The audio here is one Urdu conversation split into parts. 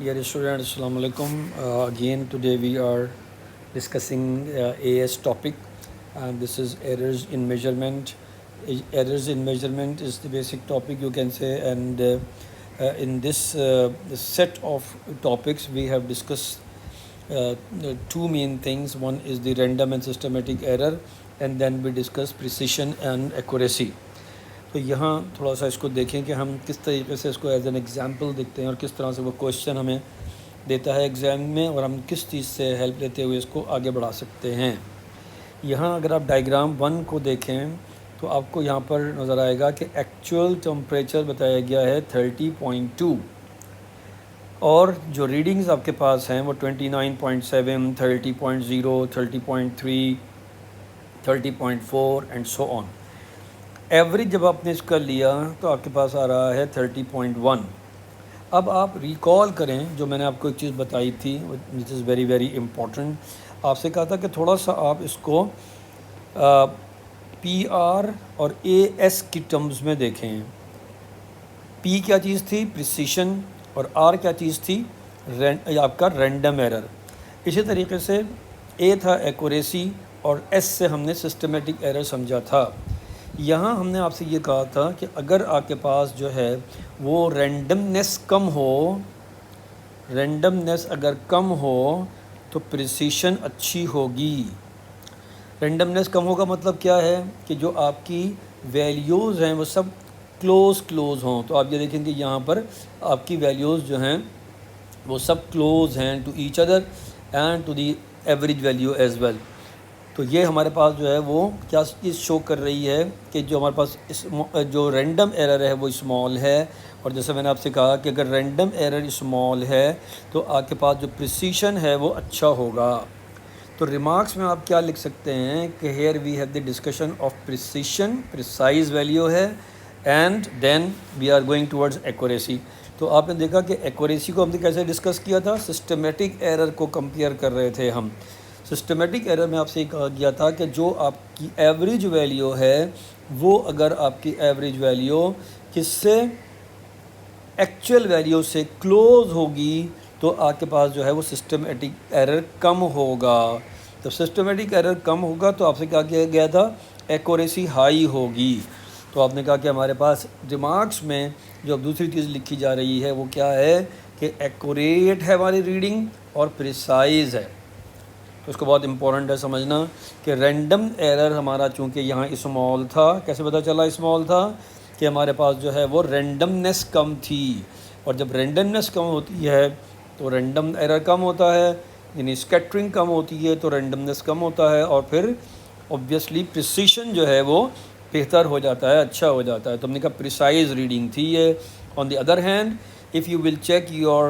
Dear students, Assalamu alaikum. Again, today we are discussing AS topic, and this is errors in measurement. Errors in measurement is the basic topic, you can say, and in this set of topics, we have discussed the two main things. One is the random and systematic error, and then we discuss precision and accuracy. تو یہاں تھوڑا سا اس کو دیکھیں کہ ہم کس طریقے سے اس کو ایز این ایگزامپل دیکھتے ہیں اور کس طرح سے وہ کوشچن ہمیں دیتا ہے ایگزام میں، اور ہم کس چیز سے ہیلپ لیتے ہوئے اس کو آگے بڑھا سکتے ہیں۔ یہاں اگر آپ ڈائیگرام 1 کو دیکھیں تو آپ کو یہاں پر نظر آئے گا کہ ایکچوئل ٹمپریچر بتایا گیا ہے 30.2، اور جو ریڈنگز آپ کے پاس ہیں وہ 29.7، 30.0، 30.3، 30.4 اینڈ سو آن۔ ایوریج جب آپ نے اس کا لیا تو آپ کے پاس آ رہا ہے 30.1۔ اب آپ ریکال کریں جو میں نے آپ کو ایک چیز بتائی تھی وچ از ویری ویری امپورٹنٹ۔ آپ سے کہا تھا کہ تھوڑا سا آپ اس کو پی آر اور اے ایس کی ٹرمز میں دیکھیں۔ پی کیا چیز تھی؟ پریسیشن، اور آر کیا چیز تھی؟ آپ کا رینڈم ایرر۔ اسی طریقے سے اے تھا ایکوریسی، اور ایس سے ہم نے سسٹمیٹک ایرر سمجھا تھا۔ یہاں ہم نے آپ سے یہ کہا تھا کہ اگر آپ کے پاس جو ہے وہ رینڈمنیس کم ہو، رینڈمنیس اگر کم ہو تو پریسیشن اچھی ہوگی۔ رینڈمنیس کم ہوگا مطلب کیا ہے؟ کہ جو آپ کی ویلیوز ہیں وہ سب کلوز ہوں۔ تو آپ یہ دیکھیں کہ یہاں پر آپ کی ویلیوز جو ہیں وہ سب کلوز ہیں to each other and to the average value as well. تو یہ ہمارے پاس جو ہے وہ کیا چیز شو کر رہی ہے کہ جو ہمارے پاس جو رینڈم ایرر ہے وہ اسمال ہے، اور جیسے میں نے آپ سے کہا کہ اگر رینڈم ایرر اسمال ہے تو آپ کے پاس جو پریسیشن ہے وہ اچھا ہوگا۔ تو ریمارکس میں آپ کیا لکھ سکتے ہیں کہ here we have the discussion of precision, precise value ہے، and then we are going towards accuracy. تو آپ نے دیکھا کہ ایکوریسی کو ہم نے کیسے ڈسکس کیا تھا؟ سسٹمیٹک ایرر کو کمپیئر کر رہے تھے ہم۔ سسٹمیٹک ایرر میں آپ سے یہ کہا گیا تھا کہ جو آپ کی ایوریج ویلیو ہے وہ اگر آپ کی ایوریج ویلیو کس سے؟ ایکچوئل ویلیو سے کلوز ہوگی تو آپ کے پاس جو ہے وہ سسٹمیٹک ایرر کم ہوگا۔ تو سسٹمیٹک ایرر کم ہوگا تو آپ سے کیا کیا گیا تھا؟ ایکوریسی ہائی ہوگی۔ تو آپ نے کہا کہ ہمارے پاس ریمارکس میں جو دوسری چیز لکھی جا رہی ہے وہ کیا ہے کہ ایکوریٹ ہے ہماری ریڈنگ اور پریسائز ہے۔ تو اس کو بہت امپورٹنٹ ہے سمجھنا کہ رینڈم ایرر ہمارا چونکہ یہاں اسمال تھا، کیسے پتہ چلا اسمال تھا؟ کہ ہمارے پاس جو ہے وہ رینڈمنیس کم تھی، اور جب رینڈمنیس کم ہوتی ہے تو رینڈم ایرر کم ہوتا ہے، یعنی اسکیٹرنگ کم ہوتی ہے تو رینڈمنیس کم ہوتا ہے، اور پھر اوبویسلی پریسیشن جو ہے وہ بہتر ہو جاتا ہے، اچھا ہو جاتا ہے۔ تو ہم نے کہا پریسائز ریڈنگ تھی یہ۔ On the other hand if you will check your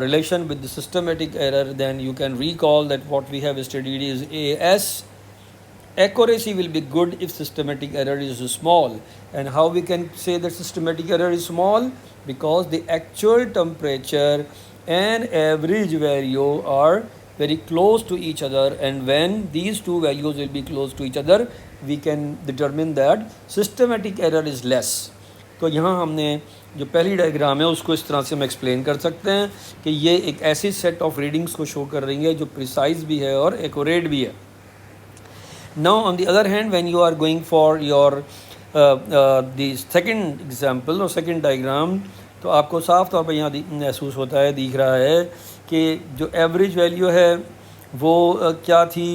relation with the systematic error, then you can recall that what we have studied is AS. Accuracy will be good if systematic error is small. And how we can say that systematic error is small? Because the actual temperature and average value are very close to each other, and when these two values will be close to each other, we can determine that systematic error is less. تو یہاں ہم نے جو پہلی ڈائیگرام ہے اس کو اس طرح سے ہم ایکسپلین کر سکتے ہیں کہ یہ ایک ایسی سیٹ آف ریڈنگس کو شو کر رہی ہے جو پریسائز بھی ہے اور ایکوریٹ بھی ہے۔ Now on the other hand when you are going for your the second example اور سیکنڈ ڈائیگرام، تو آپ کو صاف طور پہ یہاں محسوس ہوتا ہے، دکھ رہا ہے کہ جو ایوریج ویلیو ہے وہ کیا تھی؟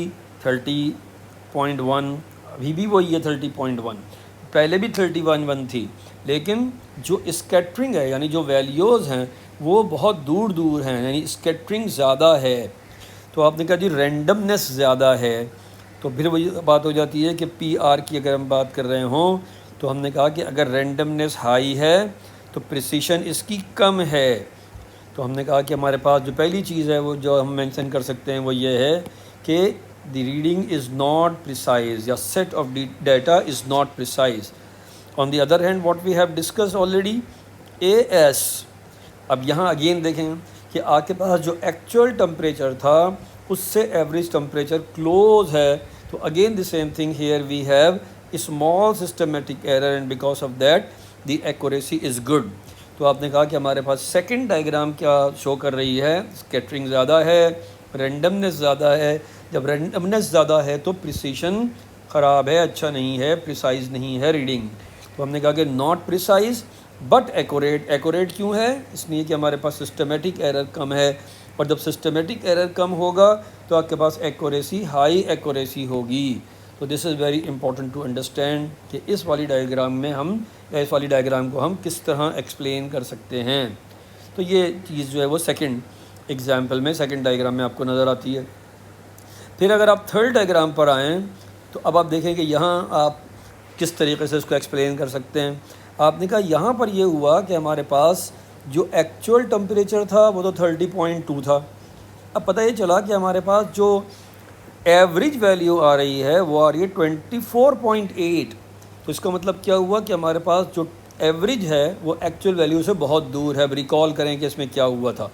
30.1، ابھی بھی وہی ہے 30.1، پہلے بھی 31 تھی، لیکن جو اسکیٹرنگ ہے یعنی جو ویلیوز ہیں وہ بہت دور دور ہیں، یعنی اسکیٹرنگ زیادہ ہے۔ تو آپ نے کہا جی رینڈمنیس زیادہ ہے، تو پھر وہی بات ہو جاتی ہے کہ پی آر کی اگر ہم بات کر رہے ہوں تو ہم نے کہا کہ اگر رینڈمنیس ہائی ہے تو پریسیشن اس کی کم ہے۔ تو ہم نے کہا کہ ہمارے پاس جو پہلی چیز ہے وہ جو ہم مینشن کر سکتے ہیں وہ یہ ہے کہ the reading is not precise, یا set of data is not precise. On the other hand, what we have discussed already, AS. اب یہاں اگین دیکھیں کہ آپ کے پاس جو ایکچوئل ٹمپریچر تھا اس سے ایوریج ٹمپریچر کلوز ہے، تو again the same thing here we have small systematic error, and because of that the accuracy is good. تو آپ نے کہا کہ ہمارے پاس سیکنڈ ڈائیگرام کیا شو کر رہی ہے؟ اسکیٹرنگ زیادہ ہے، رینڈمنس زیادہ ہے. جب رینڈمنس زیادہ ہے تو پریسیشن خراب ہے، اچھا نہیں ہے، پریسائز نہیں ہے ریڈنگ. تو ہم نے کہا کہ not precise but accurate. Accurate کیوں ہے؟ اس لیے کہ ہمارے پاس سسٹمیٹک ایرر کم ہے، اور جب سسٹمیٹک ایرر کم ہوگا تو آپ کے پاس ایکوریسی ہائی ایکوریسی ہوگی. تو this is very important to understand کہ اس والی ڈائیگرام میں اس والی ڈائیگرام کو ہم کس طرح ایکسپلین کر سکتے ہیں. تو یہ چیز جو ہے وہ سیکنڈ ایگزامپل میں، سیکنڈ ڈائیگرام میں آپ کو نظر آتی ہے. پھر اگر آپ تھرڈ ڈائیگرام پر آئیں تو اب آپ دیکھیں کہ یہاں آپ کس طریقے سے اس کو ایکسپلین کر سکتے ہیں. آپ نے کہا یہاں پر یہ ہوا کہ ہمارے پاس جو ایکچوئل ٹمپریچر تھا وہ تو 30.2 تھا. اب پتہ یہ چلا کہ ہمارے پاس جو ایوریج ویلیو آ رہی ہے وہ آ رہی ہے 24.8. تو اس کا مطلب کیا ہوا کہ ہمارے پاس جو ایوریج ہے وہ ایکچوئل ویلیو سے بہت دور ہے. اب ریکال کریں کہ اس میں کیا ہوا تھا.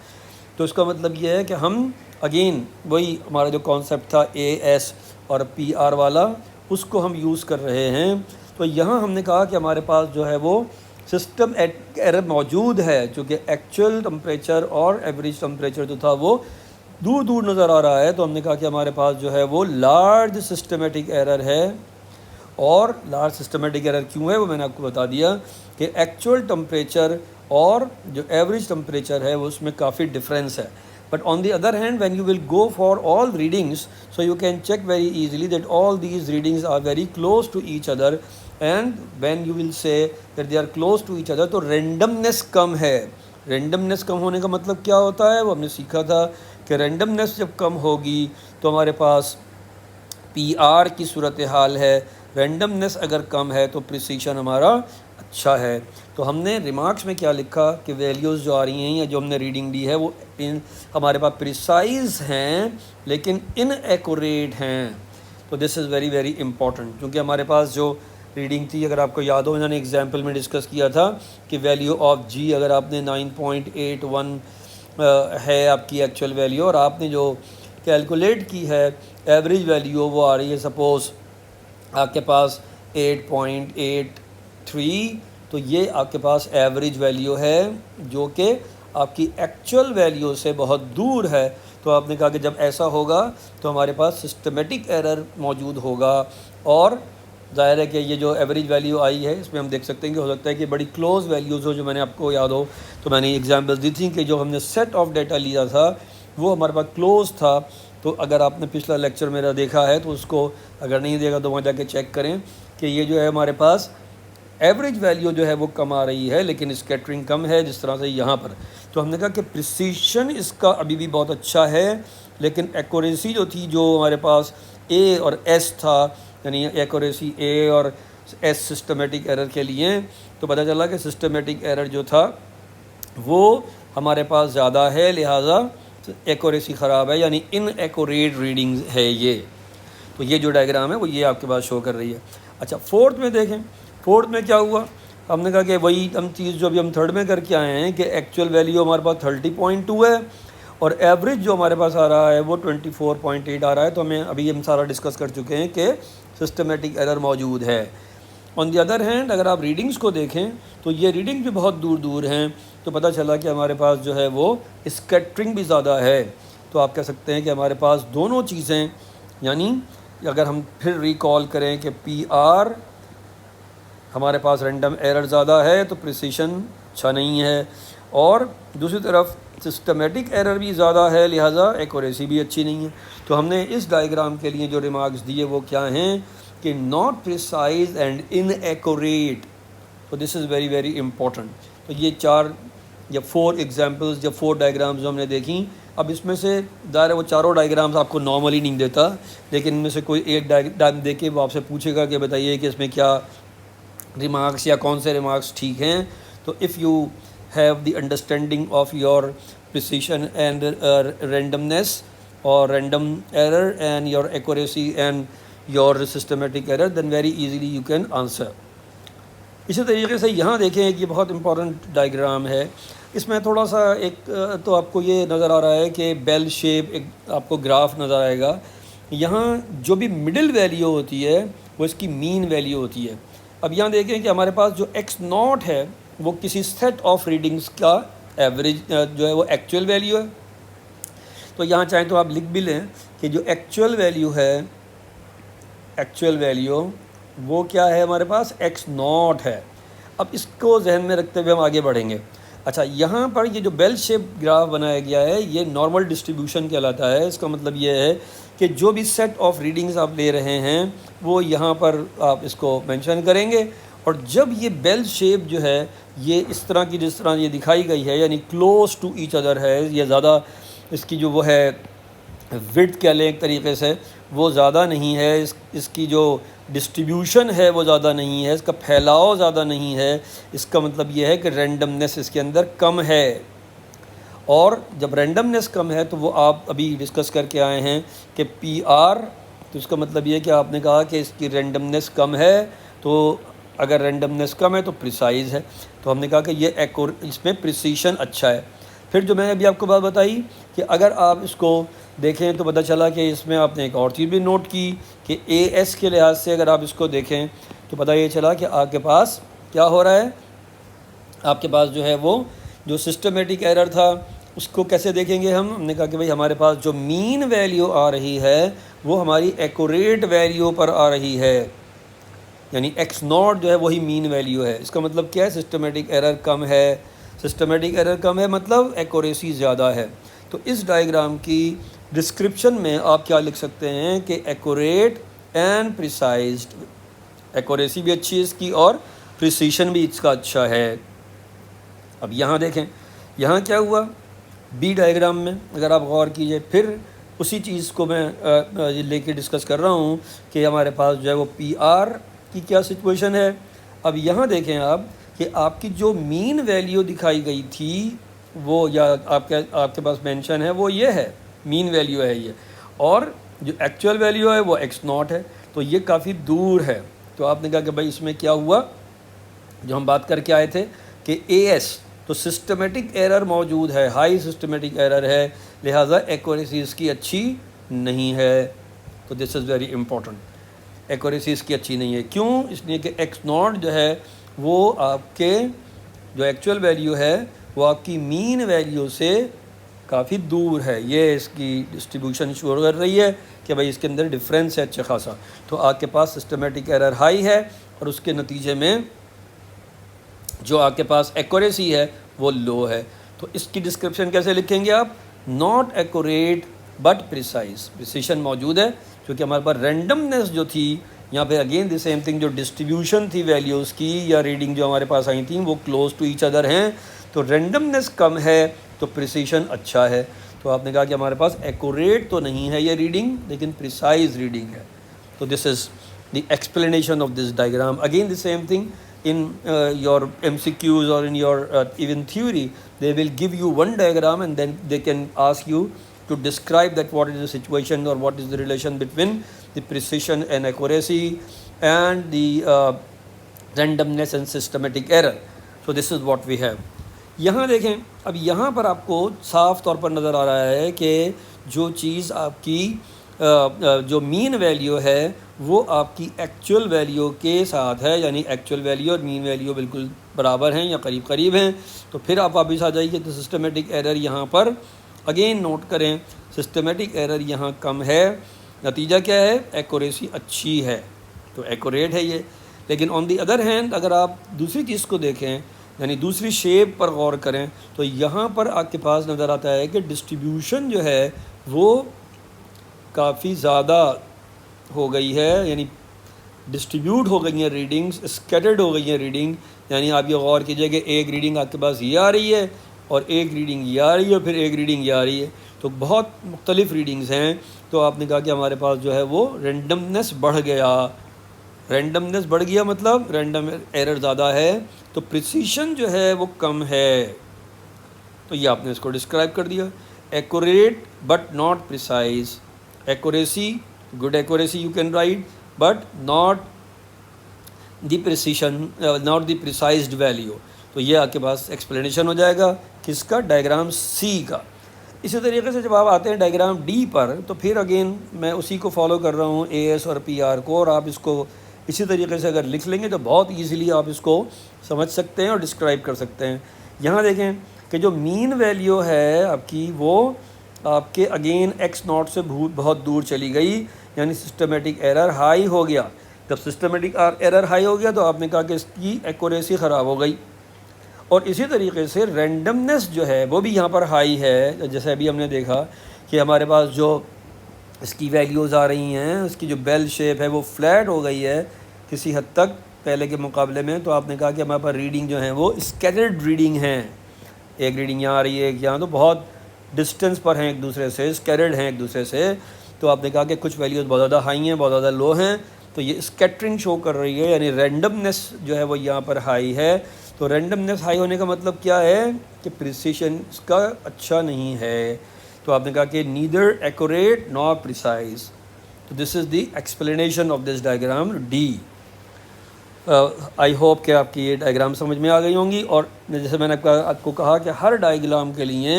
تو اس کا مطلب یہ ہے کہ ہم اگین وہی ہمارا جو کانسیپٹ تھا اے ایس اور پی آر والا، اس کو ہم یوز کر رہے ہیں. تو یہاں ہم نے کہا کہ ہمارے پاس جو ہے وہ سسٹم ایرر موجود ہے، چونکہ ایکچوئل ٹمپریچر اور ایوریج ٹمپریچر جو تھا وہ دور دور نظر آ رہا ہے. تو ہم نے کہا کہ ہمارے پاس جو ہے وہ لارج سسٹمیٹک ایرر ہے. اور لارج سسٹمیٹک ایرر کیوں ہے وہ میں نے آپ کو بتا دیا کہ ایکچوئل ٹمپریچر اور جو ایوریج ٹمپریچر ہے وہ اس میں کافی ڈفرینس ہے. But on the other hand, when you will go for all readings, so you can check very easily that all these readings are very close to each other, and when you will say that they are close to each other, تو randomness کم ہے. randomness کم ہونے کا مطلب کیا ہوتا ہے وہ ہم نے سیکھا تھا کہ randomness جب کم ہوگی تو ہمارے پاس پی آر کی صورتحال ہے. رینڈمنس اگر کم ہے تو پریسیشن ہمارا اچھا ہے. تو ہم نے ریمارکس میں کیا لکھا کہ ویلیوز جو آ رہی ہیں یا جو ہم نے ریڈنگ دی ہے وہ ہمارے پاس پریسائز ہیں لیکن ان ایکوریٹ ہیں. تو this is very very important, کیونکہ ہمارے پاس جو ریڈنگ تھی اگر آپ کو یاد ہو، انہوں نے ایگزامپل میں ڈسکس کیا تھا کہ ویلیو آف جی اگر آپ نے 9.81 ہے آپ کی ایکچوئل ویلیو، اور آپ نے جو کیلکولیٹ کی ہے ایوریج ویلیو وہ آ رہی ہے سپوز آپ کے پاس 8.83. تو یہ آپ کے پاس ایوریج ویلیو ہے جو کہ آپ کی ایکچوئل ویلیو سے بہت دور ہے. تو آپ نے کہا کہ جب ایسا ہوگا تو ہمارے پاس سسٹمیٹک ایرر موجود ہوگا. اور ظاہر ہے کہ یہ جو ایوریج ویلیو آئی ہے اس میں ہم دیکھ سکتے ہیں کہ ہو سکتا ہے کہ بڑی کلوز ویلیوز ہو. جو میں نے آپ کو یاد ہو تو میں نے ایگزامپلس دی تھیں کہ جو ہم نے سیٹ آف ڈیٹا لیا تھا وہ ہمارے پاس کلوز تھا. تو اگر آپ نے پچھلا لیکچر میرا دیکھا ہے تو اس کو اگر نہیں دیکھا تو وہاں جا کے چیک کریں کہ یہ جو ہے ہمارے پاس ایوریج ویلیو جو ہے وہ کم آ رہی ہے لیکن اسکیٹرنگ کم ہے جس طرح سے یہاں پر. تو ہم نے کہا کہ پریسیشن اس کا ابھی بھی بہت اچھا ہے لیکن ایکوریسی جو تھی جو ہمارے پاس اے اور ایس تھا، یعنی ایکوریسی اے اور ایس سسٹمیٹک ایرر کے لیے، تو پتہ چلا کہ سسٹمیٹک ایرر جو تھا وہ ہمارے پاس زیادہ ہے، لہٰذا ایکوریسی خراب ہے، یعنی ان ایکوریٹ ریڈنگ ہے یہ. تو یہ جو ڈائیگرام ہے وہ یہ آپ کے پاس شو کر رہی ہے. اچھا فورتھ میں دیکھیں، فورتھ میں کیا ہوا. ہم نے کہا کہ وہی ہم چیز جو ابھی ہم تھرڈ میں کر کے آئے ہیں کہ ایکچوئل ویلیو ہمارے پاس 30.2 ہے اور ایوریج جو ہمارے پاس آ رہا ہے وہ 24.8 آ رہا ہے. تو ہمیں ابھی ہم سارا ڈسکس کر چکے ہیں کہ سسٹمیٹک ایرر موجود ہے. آن دی ادر ہینڈ اگر آپ ریڈنگز کو دیکھیں تو یہ ریڈنگ بھی بہت دور دور ہیں. تو پتہ چلا کہ ہمارے پاس جو ہے وہ اسکیٹرنگ بھی زیادہ ہے. تو آپ کہہ سکتے ہیں کہ ہمارے پاس دونوں چیزیں، یعنی اگر ہم پھر ریکال کریں کہ پی آر ہمارے پاس رینڈم ایرر زیادہ ہے تو پریسیشن اچھا نہیں ہے، اور دوسری طرف سسٹمیٹک ایرر بھی زیادہ ہے لہٰذا ایکوریسی بھی اچھی نہیں ہے. تو ہم نے اس ڈائیگرام کے لیے جو ریمارکس دیے وہ کیا ہیں کہ not precise and in accurate. تو this is very very important. تو یہ 4 یا 4 ایگزامپلس یا 4 ڈائیگرامز جو ہم نے دیکھیں. اب اس میں سے ظاہر وہ چاروں ڈائیگرامز آپ کو نارملی نہیں دیتا لیکن ان میں سے کوئی ایک ڈائیگرام دے کے وہ آپ سے پوچھے گا کہ بتائیے کہ اس میں کیا ریمارکس یا کون سے ریمارکس ٹھیک ہیں. تو if you have the understanding of your precision and randomness اور random error and your accuracy and your systematic error then very easily you can answer. اسی طریقے سے یہاں دیکھیں کہ یہ بہت امپورٹنٹ ڈائیگرام ہے. اس میں تھوڑا سا ایک تو آپ کو یہ نظر آ رہا ہے کہ بیل شیپ ایک آپ کو گراف نظر آئے گا. یہاں جو بھی مڈل ویلیو ہوتی ہے وہ اس کی مین ویلیو ہوتی ہے. اب یہاں دیکھیں کہ ہمارے پاس جو ایکس ناٹ ہے وہ کسی سیٹ آف ریڈنگس کا ایوریج جو ہے وہ ایکچوئل ویلیو ہے. تو یہاں چاہیں تو آپ لکھ بھی لیں کہ جو ایکچوئل ویلیو ہے، ایکچوئل ویلیو وہ کیا ہے ہمارے پاس x0 ہے. اب اس کو ذہن میں رکھتے ہوئے ہم آگے بڑھیں گے. اچھا، یہاں پر یہ جو بیل شیپ گراف بنایا گیا ہے یہ نارمل ڈسٹریبیوشن کہلاتا ہے. اس کا مطلب یہ ہے کہ جو بھی سیٹ آف ریڈنگز آپ لے رہے ہیں وہ یہاں پر آپ اس کو مینشن کریں گے، اور جب یہ بیل شیپ جو ہے یہ اس طرح کی جس طرح یہ دکھائی گئی ہے، یعنی کلوز ٹو ایچ ادر ہے، یہ زیادہ اس کی جو وہ ہے وڈتھ کہہ لیں ایک طریقے سے وہ زیادہ نہیں ہے، اس کی جو ڈسٹریبیوشن ہے وہ زیادہ نہیں ہے، اس کا پھیلاؤ زیادہ نہیں ہے. اس کا مطلب یہ ہے کہ رینڈمنس اس کے اندر کم ہے. اور جب رینڈمنس کم ہے تو وہ آپ ابھی ڈسکس کر کے آئے ہیں کہ پی آر، تو اس کا مطلب یہ ہے کہ آپ نے کہا کہ اس کی رینڈمنس کم ہے، تو اگر رینڈمنس کم ہے تو پریسائز ہے. تو ہم نے کہا کہ یہ اس میں پریسیشن اچھا ہے. پھر جو میں نے ابھی آپ کو بات بتائی کہ اگر آپ اس کو دیکھیں تو پتہ چلا کہ اس میں آپ نے ایک اور چیز بھی نوٹ کی کہ اے ایس کے لحاظ سے اگر آپ اس کو دیکھیں تو پتہ یہ چلا کہ آپ کے پاس کیا ہو رہا ہے، آپ کے پاس جو ہے وہ جو سسٹمیٹک ایرر تھا اس کو کیسے دیکھیں گے ہم نے کہا کہ بھئی ہمارے پاس جو مین ویلیو آ رہی ہے وہ ہماری ایکوریٹ ویلیو پر آ رہی ہے، یعنی x0 جو ہے وہی مین ویلیو ہے. اس کا مطلب کیا ہے، سسٹمیٹک ایرر کم ہے. سسٹمیٹک ایرر کم ہے مطلب ایکوریسی زیادہ ہے. تو اس ڈائیگرام کی ڈسکرپشن میں آپ کیا لکھ سکتے ہیں کہ ایکوریٹ اینڈ پریسائزڈ، ایکوریسی بھی اچھی ہے اس کی اور پریسیشن بھی اس کا اچھا ہے. اب یہاں دیکھیں یہاں کیا ہوا بی ڈائیگرام میں، اگر آپ غور کیجئے پھر اسی چیز کو میں لے کے ڈسکس کر رہا ہوں کہ ہمارے پاس جو ہے وہ پی آر کی کیا سچویشن ہے. اب یہاں دیکھیں آپ کہ آپ کی جو مین ویلیو دکھائی گئی تھی وہ یا آپ کے پاس مینشن ہے وہ یہ ہے، مین ویلیو ہے یہ، اور جو ایکچوئل ویلیو ہے وہ x0 ہے. تو یہ کافی دور ہے. تو آپ نے کہا کہ بھائی اس میں کیا ہوا، جو ہم بات کر کے آئے تھے کہ اے ایس تو سسٹمیٹک ایرر موجود ہے، ہائی سسٹمیٹک ایرر ہے، لہٰذا ایکوریسی اس کی اچھی نہیں ہے. تو this is very important, accuracy اس کی اچھی نہیں ہے. کیوں؟ اس لیے کہ x0 جو ہے وہ آپ کے جو ایکچوئل ویلیو ہے وہ آپ کی مین ویلیو سے کافی دور ہے. یہ اس کی ڈسٹریبیوشن شو کر رہی ہے کہ بھائی اس کے اندر ڈفرینس ہے اچھا خاصا. تو آپ کے پاس سسٹمیٹک ایرر ہائی ہے اور اس کے نتیجے میں جو آپ کے پاس ایکوریسی ہے وہ لو ہے. تو اس کی ڈسکرپشن کیسے لکھیں گے آپ، not accurate but precise. Precision موجود ہے کیونکہ ہمارے پاس رینڈمنس جو تھی یہاں پہ اگین دی سیم تھنگ، جو ڈسٹریبیوشن تھی ویلیوز کی یا ریڈنگ جو ہمارے پاس آئی تھیں وہ کلوز ٹو ایچ ادر ہیں. تو رینڈمنس کم ہے تو پریسیشن اچھا ہے. تو آپ نے کہا کہ ہمارے پاس ایکوریٹ تو نہیں ہے یہ ریڈنگ لیکن پریسائز ریڈنگ ہے. تو this is the explanation of this diagram. Again the same thing in your MCQs or in your even theory, they will give you one diagram and then they can ask you to describe that what is the situation or what is the relation between the precision and accuracy and the randomness and systematic error. So this is what we have. یہاں دیکھیں اب یہاں پر آپ کو صاف طور پر نظر آ رہا ہے کہ جو چیز آپ کی جو مین ویلیو ہے وہ آپ کی ایکچوئل ویلیو کے ساتھ ہے، یعنی ایکچوئل ویلیو اور مین ویلیو بالکل برابر ہیں یا قریب قریب ہیں. تو پھر آپ واپس آ جائیے تو سسٹمیٹک ایرر یہاں پر اگین نوٹ کریں، سسٹمیٹک ایرر یہاں کم ہے. نتیجہ کیا ہے، ایکوریسی اچھی ہے تو ایکوریٹ ہے یہ. لیکن آن دی ادر ہینڈ اگر آپ دوسری چیز کو دیکھیں یعنی دوسری شیپ پر غور کریں تو یہاں پر آپ کے پاس نظر آتا ہے کہ ڈسٹریبیوشن جو ہے وہ کافی زیادہ ہو گئی ہے، یعنی ڈسٹریبیوٹ ہو گئی ہیں ریڈنگز، اسکیٹرڈ ہو گئی ہیں ریڈنگ. یعنی آپ یہ غور کیجئے کہ ایک ریڈنگ آپ کے پاس یہ آ رہی ہے اور ایک ریڈنگ یہ آ رہی ہے اور پھر ایک ریڈنگ یہ آ رہی ہے. تو بہت مختلف ریڈنگز ہیں. تو آپ نے کہا کہ ہمارے پاس جو ہے وہ رینڈمنس بڑھ گیا. رینڈمنس بڑھ گیا مطلب رینڈم ایرر زیادہ ہے تو پریسیشن جو ہے وہ کم ہے. تو یہ آپ نے اس کو ڈسکرائب کر دیا. Accurate but not precise. Accuracy good accuracy you can write but not the precision not the precised value. تو یہ آپ کے پاس ایکسپلینیشن ہو جائے گا کس کا، ڈائیگرام سی کا. اسی طریقے سے جب آپ آتے ہیں ڈائیگرام ڈی پر تو پھر اگین میں اسی کو فالو کر رہا ہوں اے ایس اور پی آر کو، اور آپ اس کو اسی طریقے سے اگر لکھ لیں گے تو بہت ایزیلی آپ اس کو سمجھ سکتے ہیں اور ڈسکرائب کر سکتے ہیں۔ یہاں دیکھیں کہ جو مین ویلیو ہے آپ کی وہ آپ کے اگین ایکس ناٹ سے بہت دور چلی گئی، یعنی سسٹمیٹک ایرر ہائی ہو گیا۔ جب سسٹمیٹک ایرر ہائی ہو گیا تو آپ نے کہا کہ اس کی ایکوریسی خراب ہو گئی، اور اسی طریقے سے رینڈمنس جو ہے وہ بھی یہاں پر ہائی ہے۔ جیسے ابھی ہم نے دیکھا کہ ہمارے پاس جو اس کی ویلیوز آ رہی ہیں، اس کی جو بیل شیپ ہے وہ فلیٹ ہو گئی ہے کسی حد تک پہلے کے مقابلے میں، تو آپ نے کہا کہ ہمارے پاس ریڈنگ جو ہیں وہ اسکیٹرڈ ریڈنگ ہیں، ایک ریڈنگ یہاں آ رہی ہے ایک یہاں، تو بہت ڈسٹینس پر ہیں ایک دوسرے سے، اسکیٹرڈ ہیں ایک دوسرے سے۔ تو آپ نے کہا کہ کچھ ویلیوز بہت زیادہ ہائی ہیں، بہت زیادہ لو ہیں، تو یہ اسکیٹرنگ شو کر رہی ہے، یعنی رینڈمنس جو ہے وہ یہاں پر ہائی ہے۔ تو رینڈمنس ہائی ہونے کا مطلب کیا ہے کہ پریسیشن اس کا اچھا نہیں ہے۔ تو آپ نے کہا کہ نیدر ایکوریٹ نار پریسائز۔ تو this is the explanation of this diagram D. I hope کہ آپ کی یہ ڈائیگرام سمجھ میں آ گئی ہوں گی، اور جیسے میں نے آپ کو کہا کہ ہر ڈائیگرام کے لیے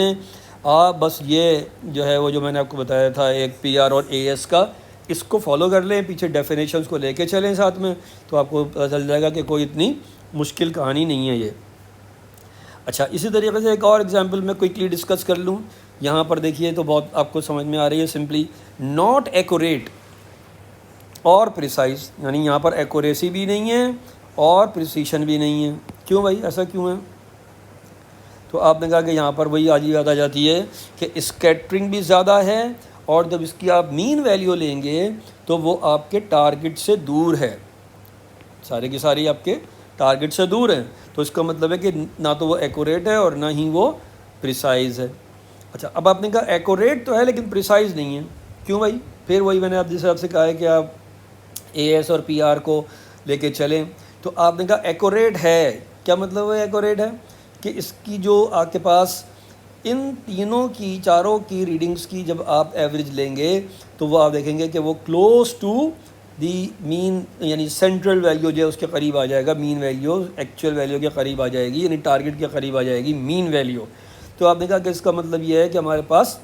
آپ بس یہ جو ہے وہ جو میں نے آپ کو بتایا تھا ایک پی آر اور اے ایس کا، اس کو فالو کر لیں، پیچھے ڈیفینیشنز کو لے کے چلیں ساتھ میں، تو آپ کو پتہ چل جائے گا کہ کوئی اتنی مشکل کہانی نہیں ہے یہ۔ اچھا، اسی طریقے سے ایک اور ایگزامپل میں کوئکلی ڈسکس کر لوں۔ یہاں پر دیکھیے تو بہت آپ کو سمجھ میں آ رہی ہے، سمپلی ناٹ ایکوریٹ اور پریسائز، یعنی یہاں پر ایکوریسی بھی نہیں ہے اور پریسیشن بھی نہیں ہے۔ کیوں بھائی، ایسا کیوں ہے؟ تو آپ نے کہا کہ یہاں پر وہی عجیب بات آ جاتی ہے کہ اسکیٹرنگ بھی زیادہ ہے، اور جب اس کی آپ مین ویلیو لیں گے تو وہ آپ کے ٹارگٹ سے دور ہے، سارے کی ساری آپ کے ٹارگٹ سے دور ہیں، تو اس کا مطلب ہے کہ نہ تو وہ ایکوریٹ ہے اور نہ ہی وہ پریسائز ہے۔ اچھا، اب آپ نے کہا ایکوریٹ تو ہے لیکن پریسائز نہیں ہے، کیوں بھائی؟ پھر وہی میں نے آپ جیسے آپ سے کہا ہے کہ آپ اے ایس اور پی آر کو لے کے چلیں، تو آپ نے کہا ایکوریٹ ہے، کیا مطلب ہے ایکوریٹ ہے؟ کہ اس کی جو آپ کے پاس ان تینوں کی چاروں کی ریڈنگز کی جب آپ ایوریج لیں گے تو وہ آپ دیکھیں گے کہ وہ کلوز ٹو دی مین، یعنی سینٹرل ویلیو جو ہے اس کے قریب آ جائے گا، مین ویلیو ایکچوئل ویلیو کے قریب آ جائے گی، یعنی ٹارگٹ کے قریب آ جائے گی مین ویلیو۔ تو آپ نے کہا کہ اس کا مطلب یہ ہے کہ ہمارے پاس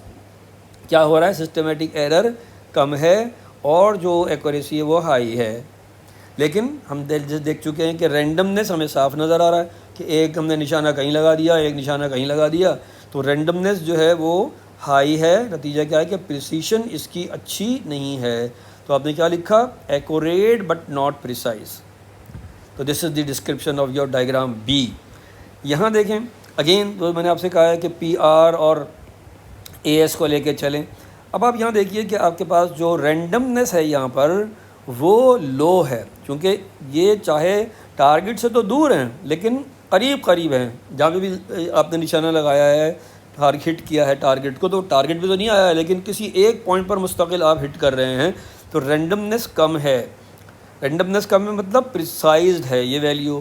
کیا ہو رہا ہے، سسٹمیٹک ایرر کم ہے اور جو ایکوریسی ہے وہ ہائی ہے۔ لیکن ہم دیکھ چکے ہیں کہ رینڈمنس ہمیں صاف نظر آ رہا ہے کہ ایک ہم نے نشانہ کہیں لگا دیا، ایک نشانہ کہیں لگا دیا، تو رینڈمنس جو ہے وہ ہائی ہے۔ نتیجہ کیا ہے کہ پریسیشن اس کی اچھی نہیں ہے۔ تو آپ نے کیا لکھا، ایکوریٹ بٹ ناٹ پریسائز۔ تو this is the description of your diagram B. یہاں دیکھیں اگین، تو میں نے آپ سے کہا ہے کہ پی آر اور اے ایس کو لے کے چلیں۔ اب آپ یہاں دیکھیے کہ آپ کے پاس جو رینڈمنس ہے یہاں پر وہ لو ہے، کیونکہ یہ چاہے ٹارگٹ سے تو دور ہیں لیکن قریب قریب ہیں، جہاں پہ بھی آپ نے نشانہ لگایا ہے، ہٹ کیا ہے ٹارگٹ کو، تو ٹارگٹ بھی تو نہیں آیا ہے لیکن کسی ایک پوائنٹ پر مستقل آپ ہٹ کر رہے ہیں، تو رینڈمنس کم ہے۔ رینڈمنس کم ہے مطلب پریسائزڈ ہے یہ ویلیو۔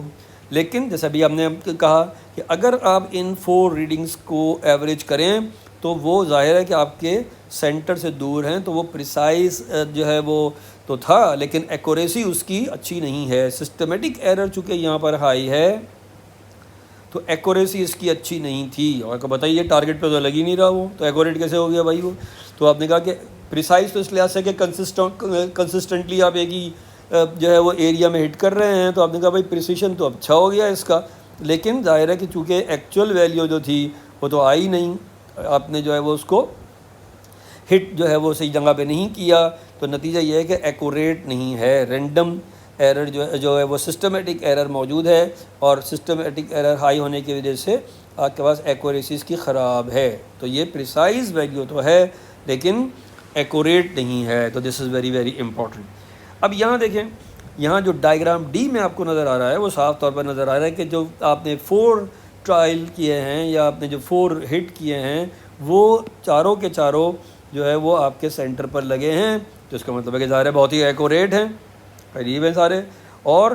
لیکن جیسا بھی ہم نے کہا کہ اگر آپ ان 4 ریڈنگز کو ایوریج کریں تو وہ ظاہر ہے کہ آپ کے سینٹر سے دور ہیں، تو وہ پریسائز جو ہے وہ تو تھا لیکن ایکوریسی اس کی اچھی نہیں ہے۔ سسٹمیٹک ایرر چونکہ یہاں پر ہائی ہے تو ایکوریسی اس کی اچھی نہیں تھی، اور بتائیے ٹارگٹ پہ تو لگ ہی نہیں رہا وہ، تو ایکوریٹ کیسے ہو گیا بھائی وہ؟ تو آپ نے کہا کہ پریسائز تو اس لحاظ سے کہ کنسسٹنٹلی آپ ایک ہی جو ہے وہ ایریا میں ہٹ کر رہے ہیں، تو آپ نے کہا بھائی پریسیشن تو اچھا ہو گیا اس کا، لیکن ظاہر ہے کہ چونکہ ایکچوئل ویلیو جو تھی وہ تو آئی نہیں، آپ نے جو ہے وہ اس کو ہٹ جو ہے وہ صحیح جگہ پہ نہیں کیا، تو نتیجہ یہ ہے کہ ایکوریٹ نہیں ہے۔ رینڈم ایرر جو ہے وہ سسٹمیٹک ایرر موجود ہے، اور سسٹمیٹک ایرر ہائی ہونے کی وجہ سے آپ کے پاس ایکوریسیز کی خراب ہے، تو یہ پریسائز ویلیو تو ہے لیکن ایکوریٹ نہیں ہے۔ تو this is very very important. اب یہاں دیکھیں، یہاں جو ڈائیگرام ڈی میں آپ کو نظر آ رہا ہے وہ صاف طور پر نظر آ رہا ہے کہ جو آپ نے 4 ٹرائل کیے ہیں یا آپ نے جو 4 ہٹ کیے ہیں وہ چاروں کے چاروں جو ہے وہ آپ کے سینٹر پر لگے ہیں، تو اس کا مطلب ہے کہ ظاہر ہے بہت ہی ایکوریٹ ہیں، قریب ہیں سارے، اور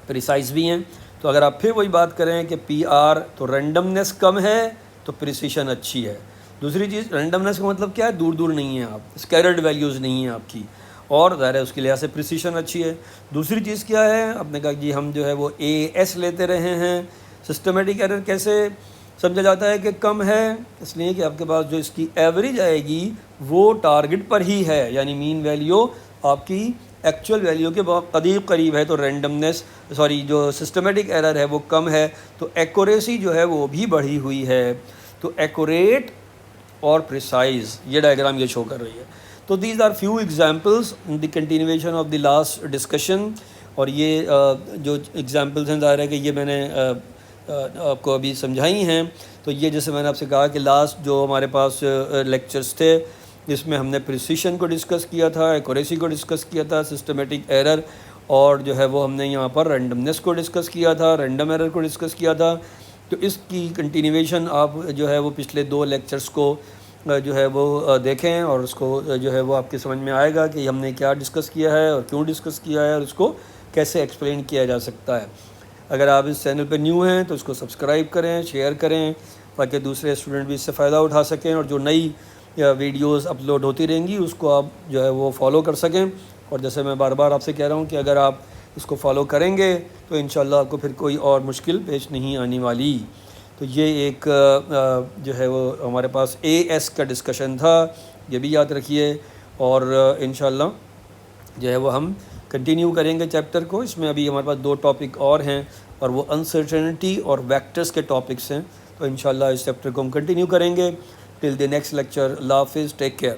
پریسائز بھی ہیں۔ تو اگر آپ پھر وہی بات کریں کہ پی آر تو رینڈمنس کم ہے تو پریسیشن اچھی ہے۔ دوسری چیز، رینڈمنس کا مطلب کیا ہے، دور دور نہیں ہیں آپ، اسکیٹرڈ ویلیوز نہیں ہیں آپ کی، اور ظاہر ہے اس کے لحاظ سے پریسیشن اچھی ہے۔ دوسری چیز کیا ہے، آپ نے کہا کہ ہم جو ہے وہ اے ایس لیتے رہے ہیں۔ سسٹمیٹک ایرر کیسے سمجھا جاتا ہے کہ کم ہے، اس لیے کہ آپ کے پاس جو اس کی ایوریج آئے گی وہ ٹارگٹ پر ہی ہے، یعنی مین ویلیو آپ کی ایکچوئل ویلیو کے بہت قریب ہے تو رینڈمنس جو سسٹمیٹک ایرر ہے وہ کم ہے، تو ایکوریسی جو ہے وہ بھی بڑھی ہوئی ہے. تو ایکوریٹ اور پریسائز یہ ڈائیگرام یہ شو کر رہی ہے. تو these are few examples in the continuation of the last discussion. اور یہ جو ایگزامپلس ہیں ظاہر ہے کہ یہ میں نے آپ کو ابھی سمجھائی ہیں. تو یہ جیسے میں نے آپ سے کہا کہ لاسٹ جو ہمارے پاس لیکچرز تھے اس میں ہم نے پریسیشن کو ڈسکس کیا تھا، ایکوریسی کو ڈسکس کیا تھا، سسٹمیٹک ایرر، اور جو ہے وہ ہم نے یہاں پر رینڈمنس کو ڈسکس کیا تھا، رینڈم ایرر کو ڈسکس کیا تھا. تو اس کی کنٹینیویشن آپ جو ہے وہ پچھلے 2 لیکچرز کو جو ہے وہ دیکھیں، اور اس کو جو ہے وہ آپ کی سمجھ میں آئے گا کہ ہم نے کیا ڈسکس کیا ہے اور کیوں ڈسکس کیا ہے اور اس کو کیسے ایکسپلین کیا جا سکتا ہے. اگر آپ اس چینل پہ نیو ہیں تو اس کو سبسکرائب کریں، شیئر کریں تاکہ دوسرے اسٹوڈنٹ بھی اس سے فائدہ اٹھا سکیں، اور جو نئی ویڈیوز اپلوڈ ہوتی رہیں گی اس کو آپ جو ہے وہ فالو کر سکیں. اور جیسے میں بار بار آپ سے کہہ رہا ہوں کہ اگر آپ اس کو فالو کریں گے تو انشاءاللہ آپ کو پھر کوئی اور مشکل پیش نہیں آنے والی. تو یہ ایک جو ہے وہ ہمارے پاس AS کا ڈسکشن تھا، یہ بھی یاد رکھیے. اور انشاءاللہ جو ہے وہ ہم کنٹینیو کریں گے چیپٹر کو. اس میں ابھی ہمارے پاس 2 ٹاپک اور ہیں اور وہ انسرٹنٹی اور ویکٹرز کے ٹاپکس ہیں. تو انشاءاللہ اس چیپٹر کو ہم کنٹینیو کریں گے. ٹل دی نیکسٹ لیکچر، اللہ حافظ، ٹیک کیئر.